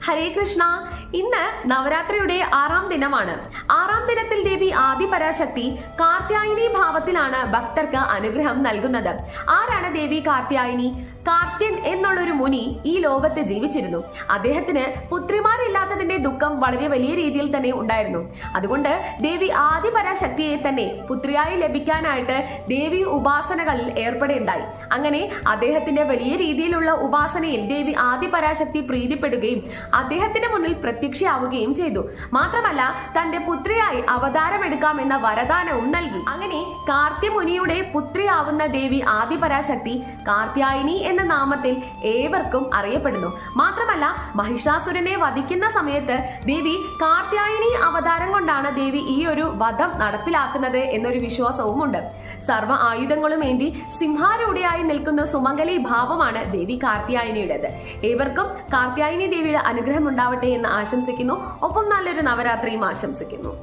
ഹരേ കൃഷ്ണ. ഇന്ന് നവരാത്രിയുടെ 6ാം ദിനമാണ്. 6ാം ദിനത്തിൽ ദേവി ആദിപരാശക്തി കാർത്യായനി ഭാവത്തിലാണ് ഭക്തർക്ക് അനുഗ്രഹം നൽകുന്നത്. ആരാണ് ദേവി കാർത്യായനി? കാർത്യൻ എന്നുള്ളൊരു മുനി ഈ ലോകത്ത് ജീവിച്ചിരുന്നു. അദ്ദേഹത്തിന് പുത്രിമാരില്ലാത്തതിന്റെ ദുഃഖം വളരെ വലിയ രീതിയിൽ തന്നെ ഉണ്ടായിരുന്നു. അതുകൊണ്ട് ദേവി ആദിപരാശക്തിയെ തന്നെ പുത്രിയായി ലഭിക്കാനായിട്ട് ദേവി ഉപാസനകളിൽ ഏർപ്പെടുകയുണ്ടായി. അങ്ങനെ അദ്ദേഹത്തിന്റെ വലിയ രീതിയിലുള്ള ഉപാസനയിൽ ദേവി ആദിപരാശക്തി പ്രീതിപ്പെടുകയും അദ്ദേഹത്തിന്റെ മുന്നിൽ പ്രത്യക്ഷയാവുകയും ചെയ്തു. മാത്രമല്ല തന്റെ പുത്രിയായി അവതാരമെടുക്കാമെന്ന വരദാനവും നൽകി. അങ്ങനെ കാർത്യമുനിയുടെ പുത്രിയാവുന്ന ദേവി ആദിപരാശക്തി കാർത്യായനി എന്ന നാമത്തിൽ ഏവർക്കും അറിയപ്പെടുന്നു. മാത്രമല്ല മഹിഷാസുരനെ വധിക്കുന്ന സമയത്ത് ദേവി കാർത്യായനി അവതാരം കൊണ്ടാണ് ദേവി ഈ ഒരു വധം നടപ്പിലാക്കുന്നത് എന്നൊരു വിശ്വാസവും ഉണ്ട്. സർവ്വ ആയുധങ്ങളും ഏന്തി സിംഹാരൂഢയായി നിൽക്കുന്ന സുമംഗലി ഭാവമാണ് ദേവി കാർത്യായനിയുടേത്. ഏവർക്കും കാർത്യായനി ദേവിയുടെ അനുഗ്രഹം ഉണ്ടാവട്ടെ എന്ന് ആശംസിക്കുന്നു. ഒപ്പം നല്ലൊരു നവരാത്രിയും ആശംസിക്കുന്നു.